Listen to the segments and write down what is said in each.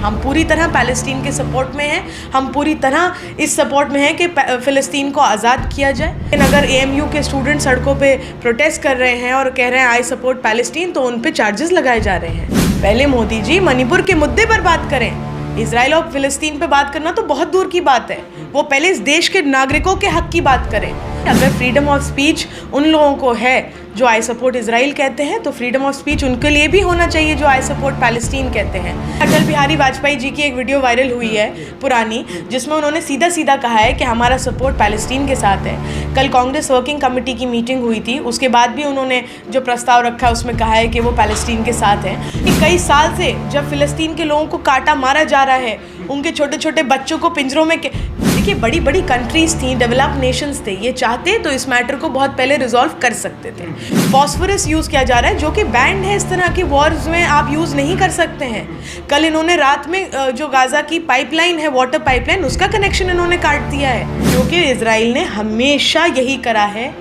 हम पूरी तरह पैलेस्टीन के सपोर्ट में हैं, हम पूरी तरह इस सपोर्ट में हैं कि फ़िलिस्तीन को आज़ाद किया जाए। लेकिन अगर AMU के स्टूडेंट सड़कों पे प्रोटेस्ट कर रहे हैं और कह रहे हैं आई सपोर्ट पैलेस्टीन, तो उन पे चार्जेस लगाए जा रहे हैं। पहले मोदी जी मणिपुर के मुद्दे पर बात करें। इजराइल और फ़िलिस्तीन पे बात करना तो बहुत दूर की बात है, वो पहले इस देश के नागरिकों के हक की बात करें। अगर फ्रीडम ऑफ स्पीच उन लोगों को है जो आई सपोर्ट इजराइल कहते हैं, तो फ्रीडम ऑफ स्पीच उनके लिए भी होना चाहिए जो आई सपोर्ट पैलेस्टीन कहते हैं। अटल बिहारी वाजपेयी जी की एक वीडियो वायरल हुई है पुरानी, जिसमें उन्होंने सीधा सीधा कहा है कि हमारा सपोर्ट पैलेस्टीन के साथ है। कल कांग्रेस वर्किंग कमेटी की मीटिंग हुई थी, उसके बाद भी उन्होंने जो प्रस्ताव रखा उसमें कहा है कि वो पैलेस्टीन के साथ है। कई साल से जब फ़िलिस्तीन के लोगों को काटा मारा जा रहा है, उनके छोटे छोटे बच्चों को पिंजरों में, देखिए बड़ी बड़ी कंट्रीज़ थी, डेवलप्ड नेशंस थे, ये चाहते तो इस मैटर को बहुत पहले रिजॉल्व कर सकते थे। फॉस्फोरस यूज़ किया जा रहा है जो कि बैंड है, इस तरह के वॉर्स में आप यूज़ नहीं कर सकते हैं। कल इन्होंने रात में जो गाज़ा की पाइपलाइन है, वाटर पाइपलाइन, उसका कनेक्शन इन्होंने काट दिया है, क्योंकि इजराइल ने हमेशा यही करा है,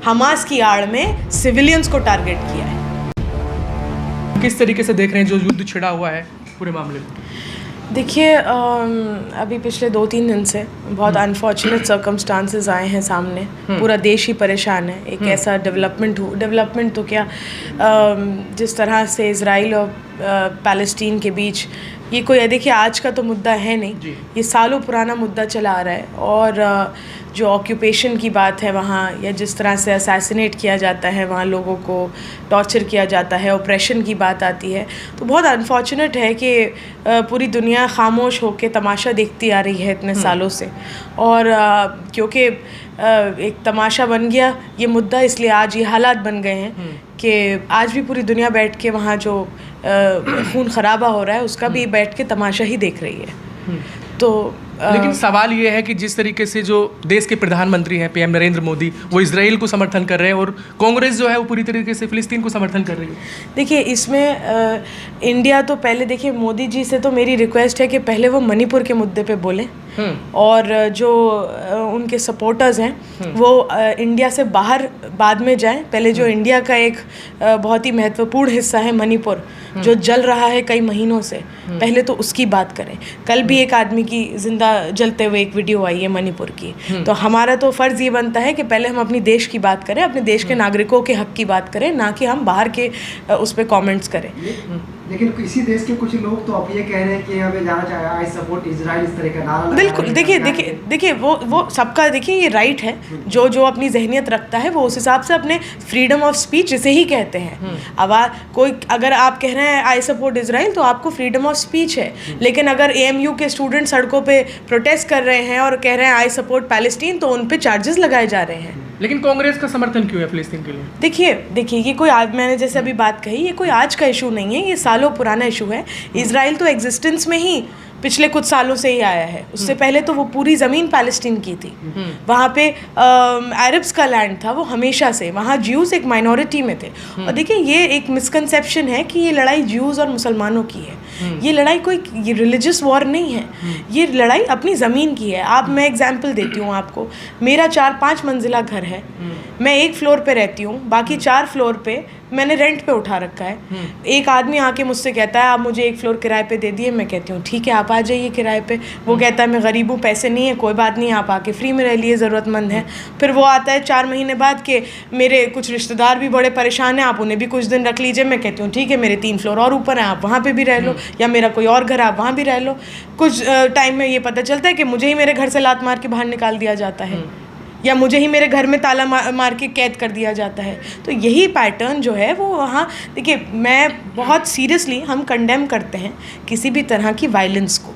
हमास की आड़ में सिविलियंस को टारगेट किया है। किस तरीके से देख रहे हैं जो युद्ध छिड़ा हुआ है पूरे मामले में? देखिए अभी पिछले 2-3 दिन से बहुत अनफॉर्चुनेट सर्कमस्टांसेस आए हैं सामने, पूरा देश ही परेशान है। एक ऐसा डेवलपमेंट तो क्या, जिस तरह से इजराइल और पैलेस्टीन के बीच ये कोई, देखिए आज का तो मुद्दा है नहीं, ये सालों पुराना मुद्दा चला आ रहा है। और जो ऑक्यूपेशन की बात है वहाँ, या जिस तरह से असैसिनेट किया जाता है वहाँ, लोगों को टॉर्चर किया जाता है, ऑपरेशन की बात आती है, तो बहुत अनफॉर्चुनेट है कि पूरी दुनिया खामोश होकर तमाशा देखती आ रही है इतने सालों से। और क्योंकि एक तमाशा बन गया ये मुद्दा, इसलिए आज ये हालात बन गए हैं कि आज भी पूरी दुनिया बैठ के वहाँ जो खून खराबा हो रहा है उसका भी बैठ के तमाशा ही देख रही है। तो लेकिन सवाल ये है कि जिस तरीके से जो देश के प्रधानमंत्री हैं PM नरेंद्र मोदी, वो इजराइल को समर्थन कर रहे हैं और कांग्रेस जो है वो पूरी तरीके से फ़िलिस्तीन को समर्थन कर रही है। देखिए इसमें इंडिया तो पहले, देखिए मोदी जी से तो मेरी रिक्वेस्ट है कि पहले वो मणिपुर के मुद्दे पे बोलें, और जो उनके सपोर्टर्स हैं वो इंडिया से बाहर बाद में जाएं। पहले जो इंडिया का एक बहुत ही महत्वपूर्ण हिस्सा है मणिपुर, जो जल रहा है कई महीनों से, पहले तो उसकी बात करें। कल भी एक आदमी की जिंदा जलते हुए एक वीडियो आई है मणिपुर की। तो हमारा तो फ़र्ज़ ये बनता है कि पहले हम अपनी देश की बात करें, अपने देश के नागरिकों के हक की बात करें, ना कि हम बाहर के उस पर कमेंट्स करें। लेकिन इसी देश के कुछ लोग तो अब ये कह रहे हैं कि हमें जाना चाहिए आई सपोर्ट इजराइल, इस तरह का नारा। बिल्कुल, देखिए वो सबका, देखिए ये राइट है, जो अपनी जहनियत रखता है वो उस हिसाब से अपने फ्रीडम ऑफ स्पीच इसे ही कहते हैं। अब कोई अगर आप कह रहे हैं आई सपोर्ट इजराइल, तो आपको फ्रीडम ऑफ स्पीच है। लेकिन अगर AMU के स्टूडेंट सड़कों पे प्रोटेस्ट कर रहे हैं और कह रहे हैं आई सपोर्ट पैलेस्टीन, तो उन पे चार्जेस लगाए जा रहे हैं। लेकिन कांग्रेस का समर्थन क्यों है फ़िलिस्तीन के लिए? देखिए ये कोई, आज मैंने जैसे अभी बात कही, ये कोई आज का इशू नहीं है, ये सालों पुराना इशू है। इजराइल तो एग्जिस्टेंस में ही पिछले कुछ सालों से ही आया है। उससे पहले तो वो पूरी ज़मीन पैलेस्टीन की थी, वहाँ पे अरब्स का लैंड था, वो हमेशा से, वहाँ ज्यूज़ एक माइनॉरिटी में थे। और देखिए ये एक मिसकंसेप्शन है कि ये लड़ाई ज्यूज़ और मुसलमानों की है। ये लड़ाई कोई रिलीजियस वॉर नहीं है, ये लड़ाई अपनी ज़मीन की है। मैं एग्जांपल देती हूँ आपको, मेरा 4-5 मंजिला घर है, मैं 1 फ्लोर पे रहती हूँ, बाकी 4 फ्लोर पे मैंने रेंट पे उठा रखा है। एक आदमी आके मुझसे कहता है आप मुझे 1 फ्लोर किराए पे दे दिए, मैं कहती हूँ ठीक है आप आ जाइए किराए पे। वो कहता है मैं गरीब हूँ, पैसे नहीं है, कोई बात नहीं, आप आके फ्री में रह लिए, ज़रूरतमंद है। फिर वो आता है 4 महीने बाद के मेरे कुछ रिश्तेदार भी बड़े परेशान हैं, आप उन्हें भी कुछ दिन रख लीजिए। मैं कहती हूँ ठीक है, मेरे 3 फ्लोर और ऊपर हैं, आप वहाँ पर भी रह लो, या मेरा कोई और घर आप वहाँ भी रह लो। कुछ टाइम में ये पता चलता है कि मुझे ही मेरे घर से लात मार के बाहर निकाल दिया जाता है, या मुझे ही मेरे घर में ताला मार के कैद कर दिया जाता है। तो यही पैटर्न जो है वो वहाँ, देखिए मैं बहुत सीरियसली, हम कंडेम करते हैं किसी भी तरह की वायलेंस को,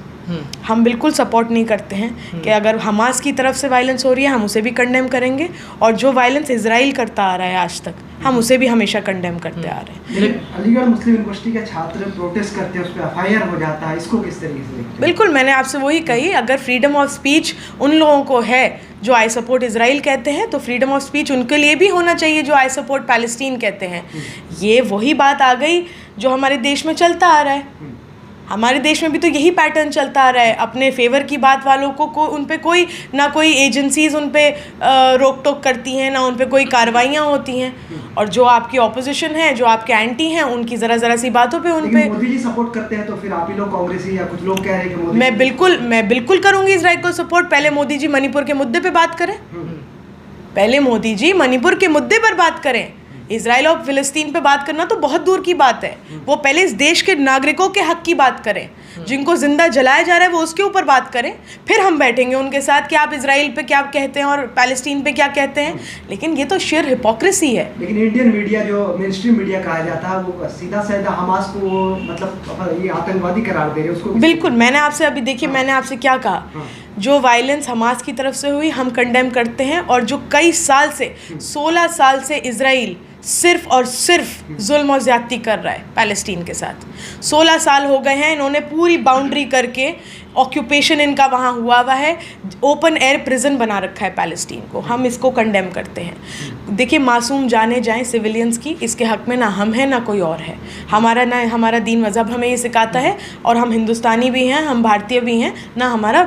हम बिल्कुल सपोर्ट नहीं करते हैं कि अगर हमास की तरफ से वायलेंस हो रही है हम उसे भी कंडेम करेंगे, और जो वायलेंस इजराइल करता आ रहा है आज तक हम उसे भी हमेशा कंडेम करते आ रहे हैं। अलीगढ़ मुस्लिम यूनिवर्सिटी के छात्र प्रोटेस्ट करते हैं, उस पर FIR हो जाता है, इसको किस तरीके से देखते हैं? बिल्कुल, मैंने आपसे वही कही, अगर फ्रीडम ऑफ स्पीच उन लोगों को है जो आई सपोर्ट इजराइल कहते हैं, तो फ्रीडम ऑफ स्पीच उनके लिए भी होना चाहिए जो आई सपोर्ट पैलेस्टीन कहते हैं। ये वही बात आ गई जो हमारे देश में चलता आ रहा है। हमारे देश में भी तो यही पैटर्न चलता आ रहा है, अपने फेवर की बात वालों को उन पे कोई ना कोई एजेंसीज उन पे रोक टोक करती हैं, ना उन पे कोई कार्रवाइयाँ होती हैं। और जो आपकी ऑपोजिशन है, जो आपके एंटी हैं, उनकी ज़रा सी बातों पे उन पे। मोदी जी सपोर्ट करते हैं तो फिर आप ही लोग कांग्रेसी या कुछ लोग कह रहे हैं कि मोदी मैं बिल्कुल करूंगी इजराइल को सपोर्ट। पहले मोदी जी मणिपुर के मुद्दे पे बात करें, पहले मोदी जी मणिपुर के मुद्दे पर बात करें। इजराइल और फिलिस्तीन पे बात करना तो बहुत दूर की बात है। वो पहले इस देश के नागरिकों के हक की बात करें, जिनको जिंदा जलाया जा रहा है वो उसके ऊपर बात करें। फिर हम बैठेंगे उनके साथ कि आप इजराइल पे क्या कहते हैं और पैलेस्टीन पे क्या कहते हैं। लेकिन ये तो शेयर हिपोक्रेसी है। लेकिन इंडियन मीडिया, जो मेन स्ट्रीम मीडिया कहा जाता है, वो सीधा हमास को मतलब ये आतंकवादी करार दे रहे हैं उसको। बिल्कुल, मैंने आपसे अभी देखिए, मैंने आपसे क्या कहा, जो वायलेंस हमास की तरफ से हुई हम कंडेम करते हैं। और जो कई साल से 16 साल से इजराइल सिर्फ और सिर्फ जुल्म और ज़्यादती कर रहा है पैलेस्टीन के साथ। 16 साल हो गए हैं, इन्होंने पूरी बाउंड्री करके ऑक्यूपेशन इनका वहाँ हुआ है, ओपन एयर प्रिजन बना रखा है पैलेस्टीन को। हम इसको कंडेम करते हैं। देखिए, मासूम जाने जाएं सिविलियंस की, इसके हक में ना हम हैं ना कोई और है। हमारा दीन मज़हब हमें ये सिखाता है, और हम हिंदुस्तानी भी हैं, हम भारतीय भी हैं, ना हमारा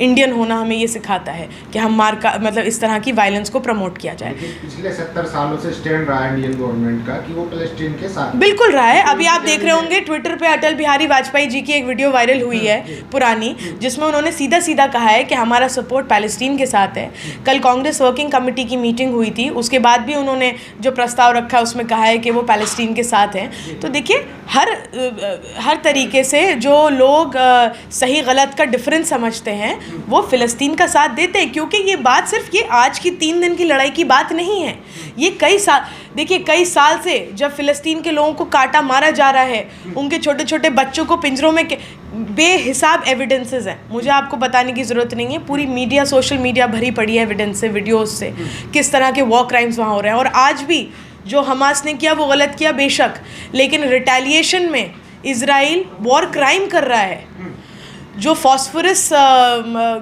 इंडियन होना हमें ये सिखाता है कि हम मतलब इस तरह की वायलेंस को प्रमोट किया जाए। पिछले 70 सालों से स्टैंड रहा है इंडियन गवर्नमेंट का कि वो पैलेस्टीन के साथ बिल्कुल रहा है। अभी आप देख रहे होंगे ट्विटर पे अटल बिहारी वाजपेयी जी की एक वीडियो वायरल हुई है पुरानी, जिसमें उन्होंने सीधा कहा है कि हमारा सपोर्ट पैलेस्टीन के साथ है। कल कांग्रेस वर्किंग कमेटी की मीटिंग हुई थी, उसके बाद भी उन्होंने जो प्रस्ताव रखा उसमें कहा है कि वो पैलेस्टीन के साथ हैं। तो देखिए, हर तरीके से जो लोग सही गलत का डिफरेंस समझते हैं वो फ़िलिस्तीन का साथ देते हैं, क्योंकि ये बात सिर्फ ये आज की 3 दिन की लड़ाई की बात नहीं है। ये कई साल से जब फ़िलिस्तीन के लोगों को काटा मारा जा रहा है, उनके छोटे छोटे बच्चों को पिंजरों में बेहिसाब एविडेंसेस हैं। मुझे आपको बताने की ज़रूरत नहीं है, पूरी मीडिया, सोशल मीडिया भरी पड़ी है एविडेंस से, वीडियोज़ से, किस तरह के वॉर क्राइम्स वहाँ हो रहे हैं। और आज भी जो हमास ने किया वो गलत किया बेशक, लेकिन रिटेलिएशन में इजराइल वॉर क्राइम कर रहा है। जो फॉस्फोरस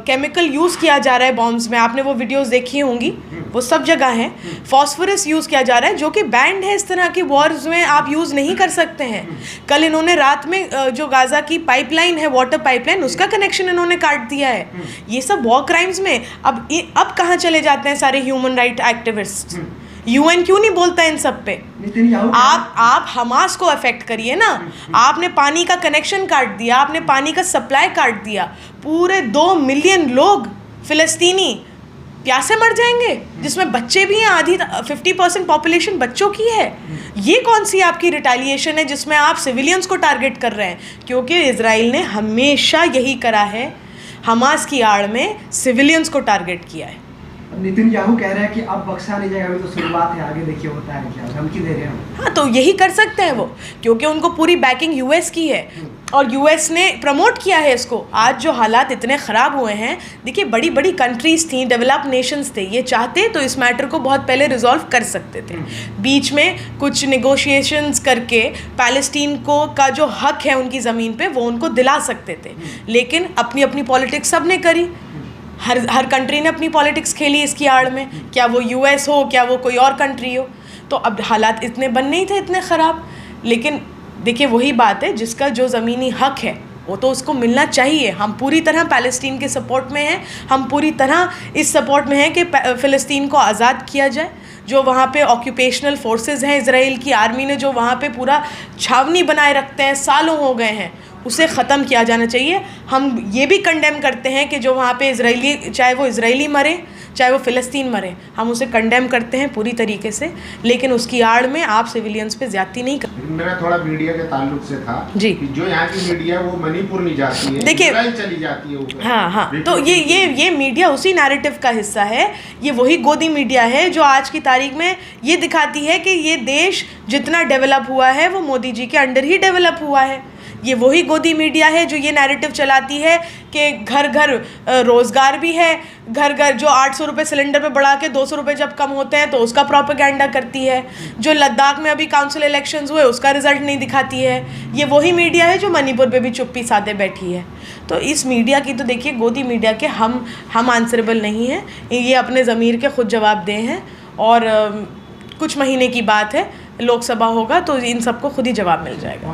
केमिकल यूज़ किया जा रहा है बॉम्ब्स में, आपने वो वीडियोस देखी होंगी, वो सब जगह हैं। फॉस्फोरस यूज़ किया जा रहा है जो कि बैंड है, इस तरह की वॉर्स में आप यूज़ नहीं कर सकते हैं। कल इन्होंने रात में जो गाज़ा की पाइपलाइन है, वाटर पाइपलाइन, उसका कनेक्शन इन्होंने काट दिया है। ये सब वॉर क्राइम्स में अब कहाँ चले जाते हैं सारे ह्यूमन राइट एक्टिविस्ट? यूएन क्यों नहीं बोलता इन सब पे? आप हमास को अफेक्ट करिए ना। आपने पानी का कनेक्शन काट दिया, आपने पानी का सप्लाई काट दिया, पूरे 2 मिलियन लोग फिलिस्तीनी प्यासे मर जाएंगे, जिसमें बच्चे भी हैं। आधी 50% पॉपुलेशन बच्चों की है। ये कौन सी आपकी रिटेलिएशन है जिसमें आप सिविलियंस को टारगेट कर रहे हैं? क्योंकि इजराइल ने हमेशा यही करा है, हमास की आड़ में सिविलियंस को टारगेट किया है। नेतन्याहू कह रहे हैं कि अब बख्शा नहीं जाएगा, अभी तो शुरुआत है, आगे देखिए होता है क्या, धमकी दे रहे हैं। हाँ, तो यही कर सकते हैं वो, क्योंकि उनको पूरी बैकिंग यूएस की है और यूएस ने प्रमोट किया है इसको। आज जो हालात इतने ख़राब हुए हैं, देखिए, बड़ी बड़ी कंट्रीज़ थी, डेवलप नेशंस थे, ये चाहते तो इस मैटर को बहुत पहले रिजॉल्व कर सकते थे। बीच में कुछ नेगोशिएशंस करके पैलेस्टीन को का जो हक है उनकी ज़मीन पे वो उनको दिला सकते थे, लेकिन अपनी अपनी पॉलिटिक्स सब ने करी। हर कंट्री ने अपनी पॉलिटिक्स खेली इसकी आड़ में, क्या वो यूएस हो, क्या वो कोई और कंट्री हो। तो अब हालात इतने बन नहीं थे इतने ख़राब। लेकिन देखिए, वही बात है, जिसका जो ज़मीनी हक है वो तो उसको मिलना चाहिए। हम पूरी तरह पैलेस्टीन के सपोर्ट में हैं, हम पूरी तरह इस सपोर्ट में हैं कि फ़िलिस्तीन को आज़ाद किया जाए। जो वहाँ पे ऑक्यूपेशनल फोर्सेस हैं, इजराइल की आर्मी ने जो वहाँ पे पूरा छावनी बनाए रखते हैं, सालों हो गए हैं, उसे ख़त्म किया जाना चाहिए। हम ये भी कंडेम करते हैं कि जो वहाँ पे इजरायली, चाहे वो इजरायली मरे चाहे वो फ़िलिस्तीन मरे, हम उसे कंडेम करते हैं पूरी तरीके से, लेकिन उसकी आड़ में आप सिविलियंस पे ज़्यादती नहीं कर। मेरा थोड़ा मीडिया के ताल्लुक से था जी, कि जो यहाँ की मीडिया वो मणिपुर नहीं जाती है, देखिए, इजराइल चली जाती है ऊपर। हाँ, तो ये मीडिया उसी नैरेटिव का हिस्सा है। ये वही गोदी मीडिया है जो आज की तारीख में ये दिखाती है कि ये देश जितना डेवलप हुआ है वो मोदी जी के अंडर ही डेवलप हुआ है। ये वही गोदी मीडिया है जो ये नैरेटिव चलाती है कि घर घर रोज़गार भी है, घर घर जो 800 रुपये सिलेंडर पे बढ़ा के 200 रुपये जब कम होते हैं तो उसका प्रोपेगेंडा करती है, जो लद्दाख में अभी काउंसिल इलेक्शंस हुए उसका रिजल्ट नहीं दिखाती है। ये वही मीडिया है जो मणिपुर पे भी चुप्पी साधे बैठी है। तो इस मीडिया की तो देखिए, गोदी मीडिया के हम आंसरेबल नहीं हैं, ये अपने ज़मीर के खुद जवाब दे हैं। और कुछ महीने की बात है, लोकसभा होगा तो इन सबको खुद ही जवाब मिल जाएगा।